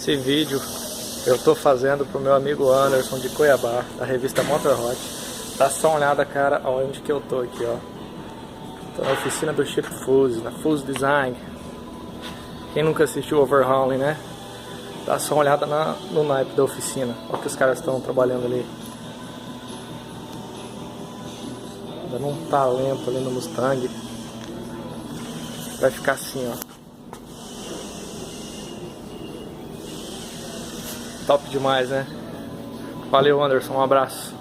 Esse vídeo eu tô fazendo pro meu amigo Anderson de Cuiabá, da revista Motorhot. Dá só uma olhada, cara, onde que eu tô aqui, ó. Tô na oficina do Chip Fuse, na Fuse Design. Quem nunca assistiu Overhauling, né? Dá só uma olhada no naipe da oficina. Olha que os caras estão trabalhando ali. Dando um talento ali no Mustang. Vai ficar assim, ó. Top demais, né? Valeu, Anderson, um abraço.